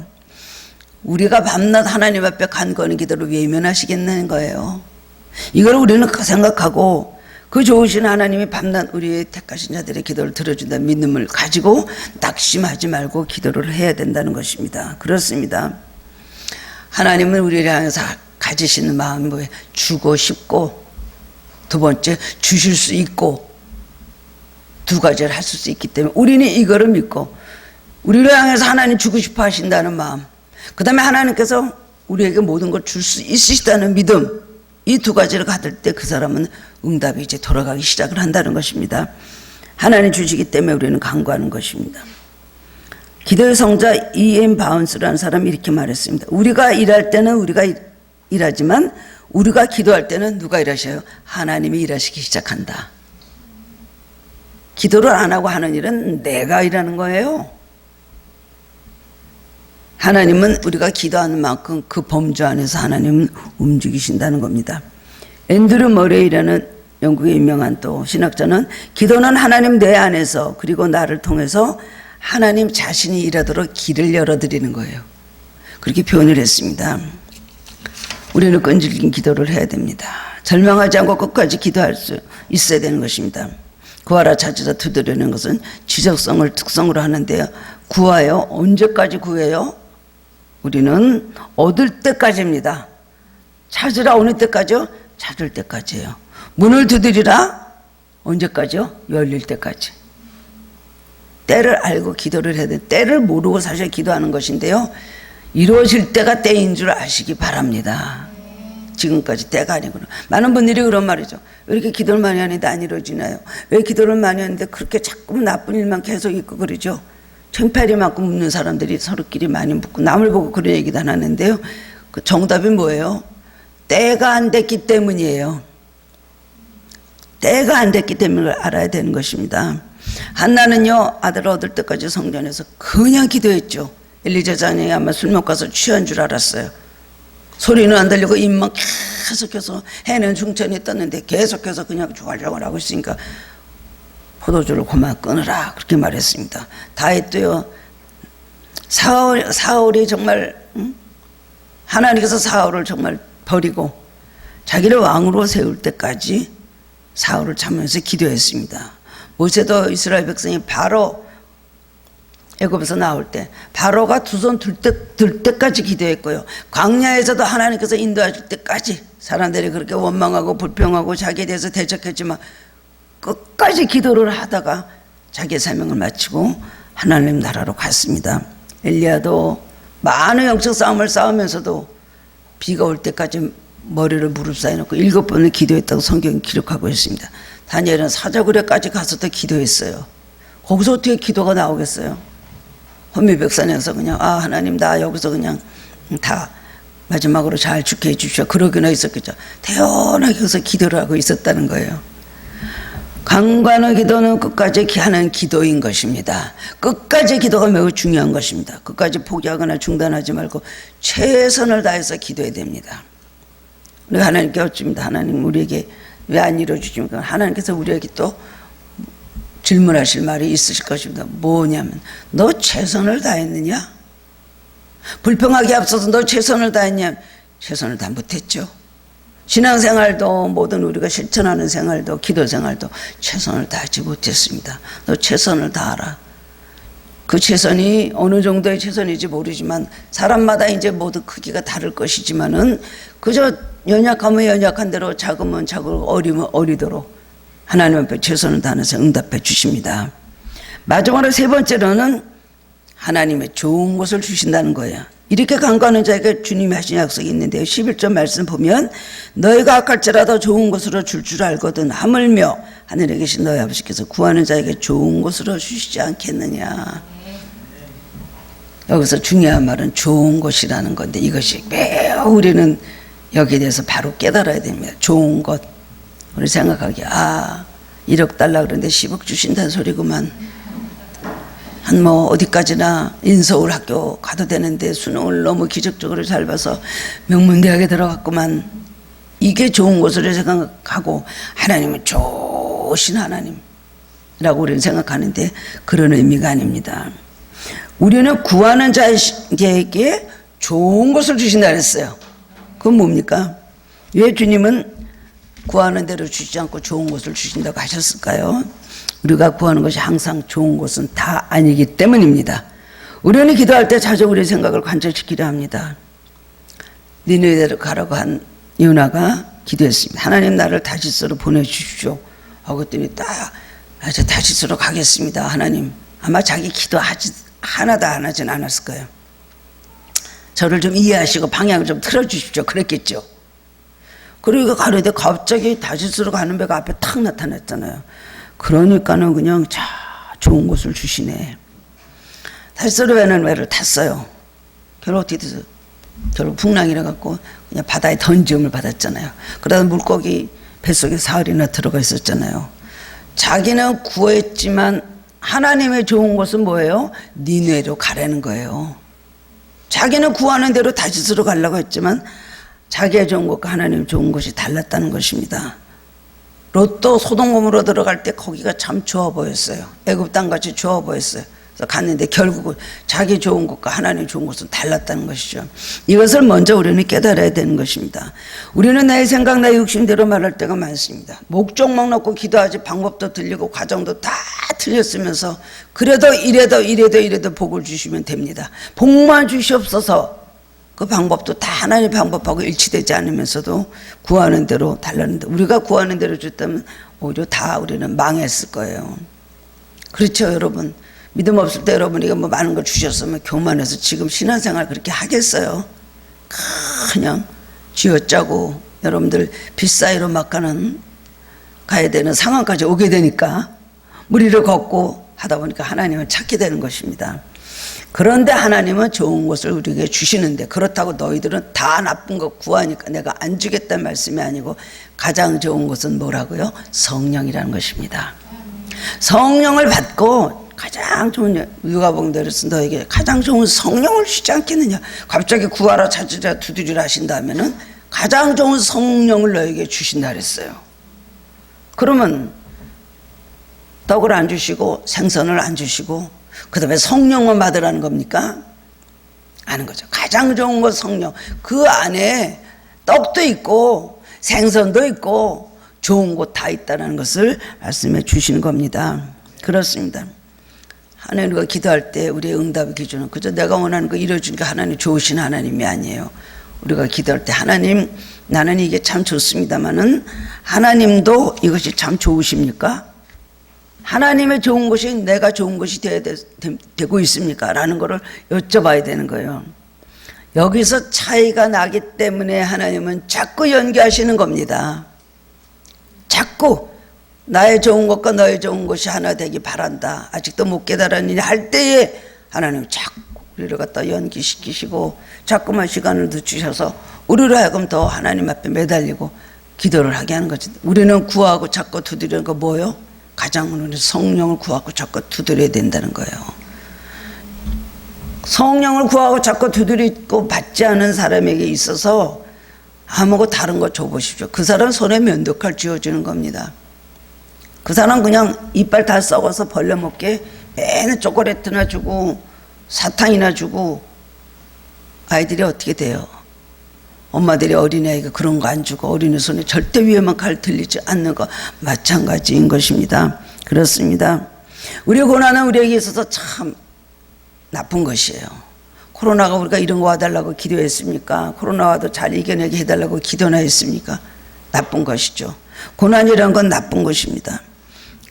우리가 밤낮 하나님 앞에 간구하는 기도를 외면하시겠다는 거예요. 이걸 우리는 생각하고 그 좋으신 하나님이 밤낮 우리의 택하신 자들의 기도를 들어준다는 믿음을 가지고 낙심하지 말고 기도를 해야 된다는 것입니다. 그렇습니다. 하나님은 우리를 향해서 가지시는 마음이 뭐예요? 주고 싶고, 두 번째 주실 수 있고, 두 가지를 하실 수 있기 때문에 우리는 이거를 믿고 우리를 향해서 하나님 주고 싶어 하신다는 마음, 그 다음에 하나님께서 우리에게 모든 걸 줄 수 있으시다는 믿음, 이 두 가지를 가질 때 그 사람은 응답이 이제 돌아가기 시작을 한다는 것입니다. 하나님 주시기 때문에 우리는 간구하는 것입니다. 기도의 성자 E.M. 바운스라는 사람이 이렇게 말했습니다. 우리가 일할 때는 우리가 일하지만 우리가 기도할 때는 누가 일하셔요? 하나님이 일하시기 시작한다. 기도를 안 하고 하는 일은 내가 일하는 거예요. 하나님은 우리가 기도하는 만큼 그 범주 안에서 하나님은 움직이신다는 겁니다. 앤드류 머레이라는 영국의 유명한 또 신학자는 기도는 하나님 내 안에서 그리고 나를 통해서 하나님 자신이 일하도록 길을 열어드리는 거예요. 그렇게 표현을 했습니다. 우리는 끈질긴 기도를 해야 됩니다. 절망하지 않고 끝까지 기도할 수 있어야 되는 것입니다. 구하라 찾으라 두드리는 것은 지적성을 특성으로 하는데요. 구하여 언제까지 구해요? 우리는 얻을 때까지입니다. 찾으라 어느 때까지요? 찾을 때까지예요. 문을 두드리라 언제까지요? 열릴 때까지. 때를 알고 기도를 해야 돼요. 때를 모르고 사실 기도하는 것인데요. 이루어질 때가 때인 줄 아시기 바랍니다. 지금까지 때가 아니구나. 많은 분들이 그런 말이죠. 왜 이렇게 기도를 많이 하는데 안 이루어지나요? 왜 기도를 많이 하는데 그렇게 자꾸 나쁜 일만 계속 있고 그러죠? 창피하리 많고 묻는 사람들이 서로끼리 많이 묻고 남을 보고 그런 얘기도 안 하는데요. 그 정답이 뭐예요? 때가 안 됐기 때문이에요. 때가 안 됐기 때문에 알아야 되는 것입니다. 한나는요, 아들을 얻을 때까지 성전에서 그냥 기도했죠. 엘리자 자녀이 아마 술 먹어서 취한 줄 알았어요. 소리는 안 들리고 입만 계속해서 해는 중천에 떴는데 계속해서 그냥 조갈조갈 하고 있으니까 포도주를 그만 끊으라 그렇게 말했습니다. 다윗도요, 사울이 정말 하나님께서 사울을 정말 버리고 자기를 왕으로 세울 때까지 사울을 참으면서 기도했습니다. 모세도 이스라엘 백성이 바로 애굽에서 나올 때 바로가 두 손 들 때까지 기도했고요. 광야에서도 하나님께서 인도하실 때까지 사람들이 그렇게 원망하고 불평하고 자기에 대해서 대적했지만 끝까지 기도를 하다가 자기의 사명을 마치고 하나님 나라로 갔습니다. 엘리야도 많은 영적 싸움을 싸우면서도 비가 올 때까지 머리를 무릎 사이에 놓고 7번을 기도했다고 성경이 기록하고 있습니다. 다니엘은 사자굴에까지 가서도 기도했어요. 거기서 어떻게 기도가 나오겠어요? 혼미백산에서 그냥 하나님 나 여기서 그냥 다 마지막으로 잘 죽게 해주십시오. 그러기나 있었겠죠. 태연하게 여기서 기도를 하고 있었다는 거예요. 강관의 기도는 끝까지 하는 기도인 것입니다. 끝까지 기도가 매우 중요한 것입니다. 끝까지 포기하거나 중단하지 말고 최선을 다해서 기도해야 됩니다. 우리가 하나님께 여쭙습니다. 하나님 우리에게 왜 안 이루어주십니까? 하나님께서 우리에게 또 질문하실 말이 있으실 것입니다. 뭐냐면 너 최선을 다했느냐? 불평하기 앞서서 너 최선을 다했냐? 최선을 다 못했죠. 신앙생활도 모든 우리가 실천하는 생활도 기도 생활도 최선을 다하지 못했습니다. 너 최선을 다하라. 그 최선이 어느 정도의 최선인지 모르지만 사람마다 이제 모두 크기가 다를 것이지만은 그저 연약하면 연약한 대로 작으면 작고 어리면 어리도록 하나님 앞에 최선을 다해서 응답해 주십니다. 마지막으로 세 번째로는 하나님의 좋은 것을 주신다는 거예요. 이렇게 간구하는 자에게 주님이 하신 약속이 있는데요. 11절 말씀 보면 너희가 악할지라도 좋은 것으로 줄 줄 알거든 하물며 하늘에 계신 너희 아버지께서 구하는 자에게 좋은 것으로 주시지 않겠느냐. 여기서 중요한 말은 좋은 것이라는 건데 이것이 매우 우리는 여기에 대해서 바로 깨달아야 됩니다. 좋은 것. 우리 생각하기에 1억 달라 그러는데 10억 주신다는 소리구만. 한 어디까지나 인서울 학교 가도 되는데 수능을 너무 기적적으로 잘 봐서 명문대학에 들어갔구만. 이게 좋은 것으로 생각하고 하나님은 좋으신 하나님이라고 우리는 생각하는데 그런 의미가 아닙니다. 우리는 구하는 자에게 좋은 것을 주신다 그랬어요. 그건 뭡니까? 왜 주님은 구하는 대로 주시지 않고 좋은 것을 주신다고 하셨을까요? 우리가 구하는 것이 항상 좋은 것은 다 아니기 때문입니다. 우리는 기도할 때 자주 우리의 생각을 관철시키려 합니다. 니느웨로 가라고 한 요나가 기도했습니다. 하나님 나를 다시스로 보내주십시오 하고 그랬더니 저 다시스로 가겠습니다. 하나님. 아마 자기 기도 하나도 안 하진 않았을 거예요. 저를 좀 이해하시고 방향을 좀 틀어주십시오. 그랬겠죠. 그리고 가려대 갑자기 다시스로 가는 배가 앞에 탁 나타났잖아요. 그러니까는 그냥 좋은 곳을 주시네. 다시스로 가는 배를 탔어요. 결국 어떻게 됐어요? 결국 풍랑이라 갖고 그냥 바다에 던짐을 받았잖아요. 그러다 물고기 뱃속에 사흘이나 들어가 있었잖아요. 자기는 구했지만 하나님의 좋은 것은 뭐예요? 니느웨로 가라는 거예요. 자기는 구하는 대로 다시스로 가려고 했지만 자기의 좋은 것과 하나님 좋은 것이 달랐다는 것입니다. 롯도 소돔으로 들어갈 때 거기가 참 좋아 보였어요. 애굽 땅같이 좋아 보였어요. 그래서 갔는데 결국은 자기 좋은 것과 하나님 좋은 것은 달랐다는 것이죠. 이것을 먼저 우리는 깨달아야 되는 것입니다. 우리는 나의 생각, 나의 욕심대로 말할 때가 많습니다. 목적만 놓고 기도하지 방법도 틀리고 과정도 다 틀렸으면서 그래도 이래도 복을 주시면 됩니다. 복만 주시옵소서. 그 방법도 다 하나님의 방법하고 일치되지 않으면서도 구하는 대로 달랐는데 우리가 구하는 대로 줬다면 오히려 다 우리는 망했을 거예요. 그렇죠, 여러분. 믿음 없을 때 여러분이 많은 걸 주셨으면 교만해서 지금 신앙생활 그렇게 하겠어요? 그냥 쥐어짜고 여러분들 빗사이로 막 가야 되는 상황까지 오게 되니까 무리를 걷고 하다 보니까 하나님을 찾게 되는 것입니다. 그런데 하나님은 좋은 것을 우리에게 주시는데 그렇다고 너희들은 다 나쁜 거 구하니까 내가 안 주겠다는 말씀이 아니고 가장 좋은 것은 뭐라고요? 성령이라는 것입니다. 성령을 받고 가장 좋은 누가복음대로서 너에게 가장 좋은 성령을 주지 않겠느냐. 갑자기 구하라 찾으라 두드리라 하신다면은 가장 좋은 성령을 너에게 주신다 그랬어요. 그러면 떡을 안 주시고 생선을 안 주시고 그 다음에 성령만 받으라는 겁니까? 아는 거죠. 가장 좋은 것 성령. 그 안에 떡도 있고 생선도 있고 좋은 것 다 있다는 것을 말씀해 주시는 겁니다. 그렇습니다. 하나님 우리가 기도할 때 우리의 응답의 기준은 그저 내가 원하는 거 이루어주니까 하나님 좋으신 하나님이 아니에요. 우리가 기도할 때 하나님 나는 이게 참 좋습니다마는 하나님도 이것이 참 좋으십니까? 하나님의 좋은 것이 내가 좋은 것이 되고 있습니까? 라는 것을 여쭤봐야 되는 거예요. 여기서 차이가 나기 때문에 하나님은 자꾸 연기하시는 겁니다. 자꾸 나의 좋은 것과 너의 좋은 것이 하나 되기 바란다. 아직도 못 깨달았느냐 할 때에 하나님 자꾸 우리를 갖다 연기시키시고 자꾸만 시간을 늦추셔서 우리로 하여금 더 하나님 앞에 매달리고 기도를 하게 하는 거지. 우리는 구하고 자꾸 두드리는 거 뭐예요? 가장 우리는 성령을 구하고 자꾸 두드려야 된다는 거예요. 성령을 구하고 자꾸 두드리고 받지 않은 사람에게 있어서 아무것도 다른 거 줘보십시오. 그 사람 손에 면도칼 쥐어주는 겁니다. 그 사람 그냥 이빨 다 썩어서 벌레먹게 매일 초콜릿이나 주고 사탕이나 주고 아이들이 어떻게 돼요? 엄마들이 어린아이가 그런 거 안 주고 어린이 손에 절대 위에만 칼 들리지 않는 거 마찬가지인 것입니다. 그렇습니다. 우리의 고난은 우리에게 있어서 참 나쁜 것이에요. 코로나가 우리가 이런 거 와달라고 기도했습니까? 코로나 와도 잘 이겨내게 해달라고 기도나 했습니까? 나쁜 것이죠. 고난이라는 건 나쁜 것입니다.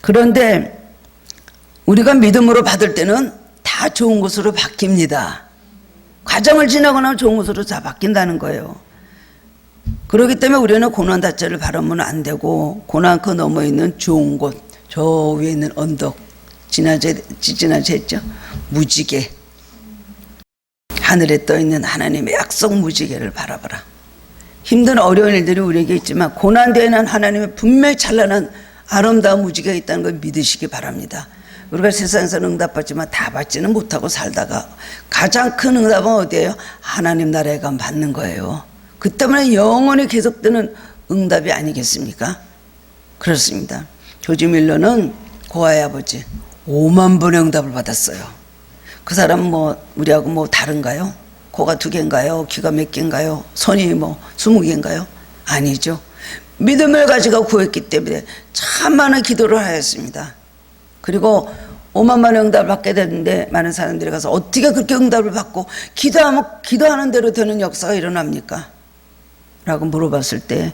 그런데 우리가 믿음으로 받을 때는 다 좋은 것으로 바뀝니다. 과정을 지나고 나면 좋은 것으로 다 바뀐다는 거예요. 그렇기 때문에 우리는 고난 자체를 바라보면 안 되고 고난 그 너머에 있는 좋은 곳, 저 위에 있는 언덕, 지난주에 했죠? 무지개, 하늘에 떠있는 하나님의 약속 무지개를 바라봐라. 힘든 어려운 일들이 우리에게 있지만 고난 뒤에는 하나님의 분명히 찬란한 아름다운 무지개가 있다는 걸 믿으시기 바랍니다. 우리가 세상에서는 응답받지만 다 받지는 못하고 살다가 가장 큰 응답은 어디예요? 하나님 나라에 가면 받는 거예요. 그 때문에 영원히 계속되는 응답이 아니겠습니까? 그렇습니다. 조지 밀러는 고아의 아버지 5만 번의 응답을 받았어요. 그 사람은 뭐 우리하고 뭐 다른가요? 코가 2개인가요? 귀가 몇 개인가요? 손이 뭐 20개인가요? 아니죠. 믿음을 가지고 구했기 때문에 참 많은 기도를 하였습니다. 그리고 5만 번의 응답을 받게 됐는데 많은 사람들이 가서 어떻게 그렇게 응답을 받고 기도하는 대로 되는 역사가 일어납니까? 라고 물어봤을 때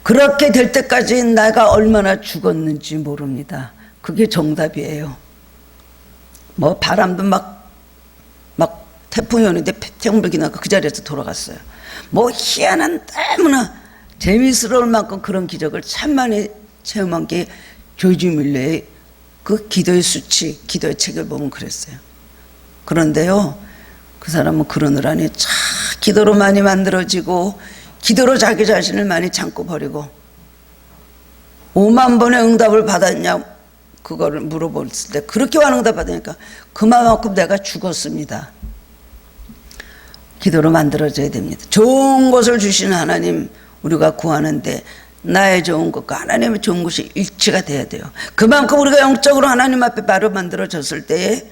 그렇게 될 때까지 내가 얼마나 죽었는지 모릅니다. 그게 정답이에요. 뭐 바람도 막 태풍이 오는데 태풍 불기 나고 그 자리에서 돌아갔어요. 뭐 희한한 너무나 재미스러울 만큼 그런 기적을 참 많이 체험한 게 조지 밀러의 그 기도의 수치, 기도의 책을 보면 그랬어요. 그런데요, 그 사람은 그러느라니 참 기도로 많이 만들어지고 기도로 자기 자신을 많이 참고 버리고 5만 번의 응답을 받았냐 그거를 물어봤을 때 그렇게 많은 응답 받으니까 그만큼 내가 죽었습니다. 기도로 만들어져야 됩니다. 좋은 것을 주시는 하나님 우리가 구하는데 나의 좋은 것과 하나님의 좋은 것이 일치가 돼야 돼요. 그만큼 우리가 영적으로 하나님 앞에 바로 만들어졌을 때에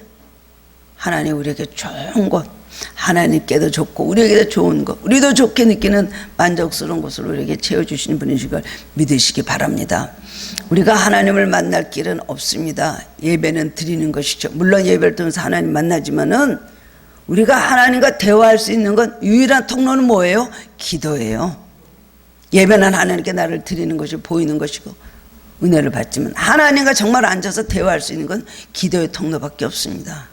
하나님 우리에게 좋은 것, 하나님께도 좋고 우리에게도 좋은 것, 우리도 좋게 느끼는 만족스러운 것을 우리에게 채워주시는 분이신 걸 믿으시기 바랍니다. 우리가 하나님을 만날 길은 없습니다. 예배는 드리는 것이죠. 물론 예배를 통해서 하나님 만나지만은 우리가 하나님과 대화할 수 있는 건 유일한 통로는 뭐예요? 기도예요. 예배는 하나님께 나를 드리는 것이 보이는 것이고 은혜를 받지만 하나님과 정말 앉아서 대화할 수 있는 건 기도의 통로밖에 없습니다.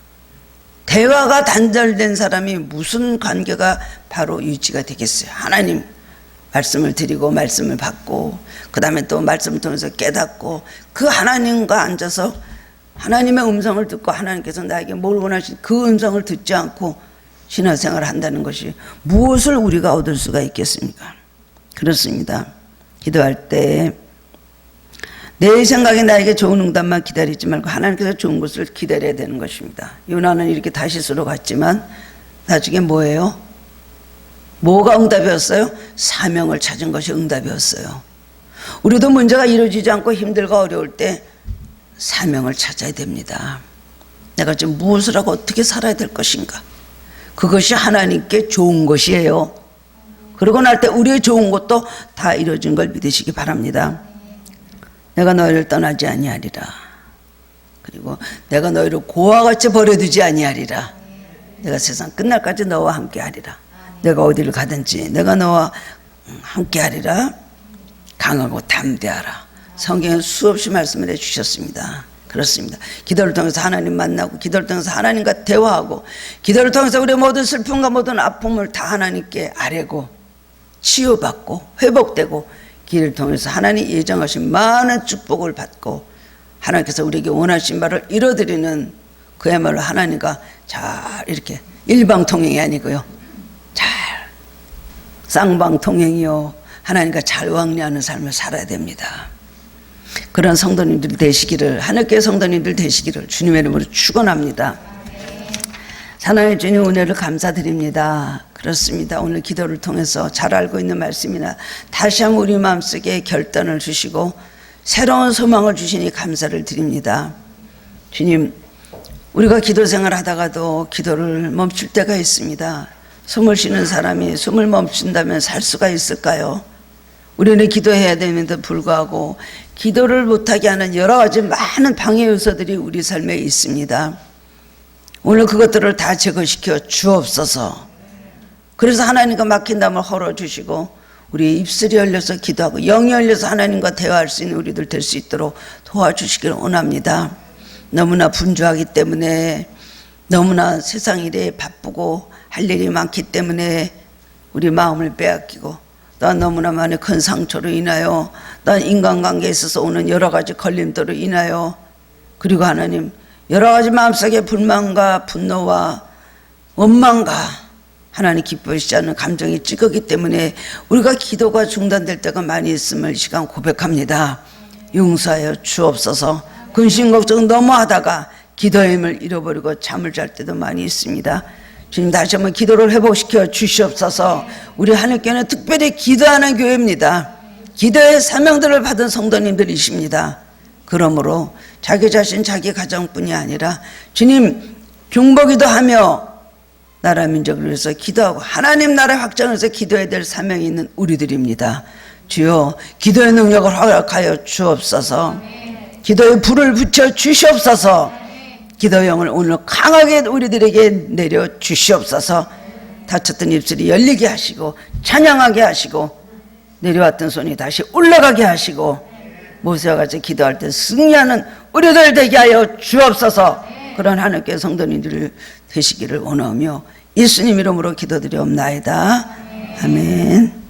대화가 단절된 사람이 무슨 관계가 바로 유지가 되겠어요? 하나님 말씀을 드리고 말씀을 받고 그 다음에 또 말씀을 통해서 깨닫고 그 하나님과 앉아서 하나님의 음성을 듣고 하나님께서 나에게 뭘 원하시는 그 음성을 듣지 않고 신앙생활을 한다는 것이 무엇을 우리가 얻을 수가 있겠습니까? 그렇습니다. 기도할 때 내 생각에 나에게 좋은 응답만 기다리지 말고 하나님께서 좋은 것을 기다려야 되는 것입니다. 요나는 이렇게 다시스로 갔지만 나중에 뭐예요? 뭐가 응답이었어요? 사명을 찾은 것이 응답이었어요. 우리도 문제가 이루어지지 않고 힘들고 어려울 때 사명을 찾아야 됩니다. 내가 지금 무엇을 하고 어떻게 살아야 될 것인가? 그것이 하나님께 좋은 것이에요. 그러고 날 때 우리의 좋은 것도 다 이루어진 걸 믿으시기 바랍니다. 내가 너희를 떠나지 아니하리라. 그리고 내가 너희를 고와 같이 버려두지 아니하리라. 내가 세상 끝날까지 너와 함께 하리라. 내가 어디를 가든지 내가 너와 함께 하리라. 강하고 담대하라. 성경에 수없이 말씀을 해주셨습니다. 그렇습니다. 기도를 통해서 하나님 만나고 기도를 통해서 하나님과 대화하고 기도를 통해서 우리의 모든 슬픔과 모든 아픔을 다 하나님께 아뢰고 치유받고 회복되고 길을 통해서 하나님 예정하신 많은 축복을 받고 하나님께서 우리에게 원하신 바를 이뤄드리는 그야말로 하나님과 잘 이렇게 일방통행이 아니고요, 잘 쌍방통행이요, 하나님과 잘 왕래하는 삶을 살아야 됩니다. 그런 성도님들 되시기를, 하늘교회 성도님들 되시기를 주님의 이름으로 축원합니다. 하나님 주님 은혜를 감사드립니다. 그렇습니다. 오늘 기도를 통해서 잘 알고 있는 말씀이나 다시 한번 우리 마음속에 결단을 주시고 새로운 소망을 주시니 감사를 드립니다. 주님, 우리가 기도 생활을 하다가도 기도를 멈출 때가 있습니다. 숨을 쉬는 사람이 숨을 멈춘다면 살 수가 있을까요? 우리는 기도해야 되는데도 불구하고 기도를 못하게 하는 여러 가지 많은 방해 요소들이 우리 삶에 있습니다. 오늘 그것들을 다 제거시켜 주옵소서. 그래서 하나님과 막힌 담을 헐어주시고 우리 입술이 열려서 기도하고 영이 열려서 하나님과 대화할 수 있는 우리들 될 수 있도록 도와주시기를 원합니다. 너무나 분주하기 때문에, 너무나 세상 일에 바쁘고 할 일이 많기 때문에 우리 마음을 빼앗기고, 또 너무나 많은 큰 상처로 인하여, 또 인간관계에 있어서 오는 여러 가지 걸림돌로 인하여, 그리고 하나님 여러 가지 마음속에 불만과 분노와 원망과 하나님 기뻐하시지 않는 감정이 찌르기 때문에 우리가 기도가 중단될 때가 많이 있음을 이 시간 고백합니다. 용서하여 주옵소서. 근심 걱정 너무 하다가 기도의 힘을 잃어버리고 잠을 잘 때도 많이 있습니다. 주님, 다시 한번 기도를 회복시켜 주시옵소서. 우리 하늘교회는 특별히 기도하는 교회입니다. 기도의 사명들을 받은 성도님들이십니다. 그러므로 자기 자신, 자기 가정뿐이 아니라 주님 중보기도 하며 나라 민족을 위해서 기도하고 하나님 나라 확장을 위해서 기도해야 될 사명이 있는 우리들입니다. 주여, 기도의 능력을 허락하여 주옵소서. 기도의 불을 붙여 주시옵소서. 기도의 영을 오늘 강하게 우리들에게 내려 주시옵소서. 다쳤던 입술이 열리게 하시고 찬양하게 하시고 내려왔던 손이 다시 올라가게 하시고 모세와 같이 기도할 때 승리하는 우리들 되게 하여 주옵소서. 그런 하나님께 성도님들 되시기를 원하며 예수님 이름으로 기도드리옵나이다. 아멘.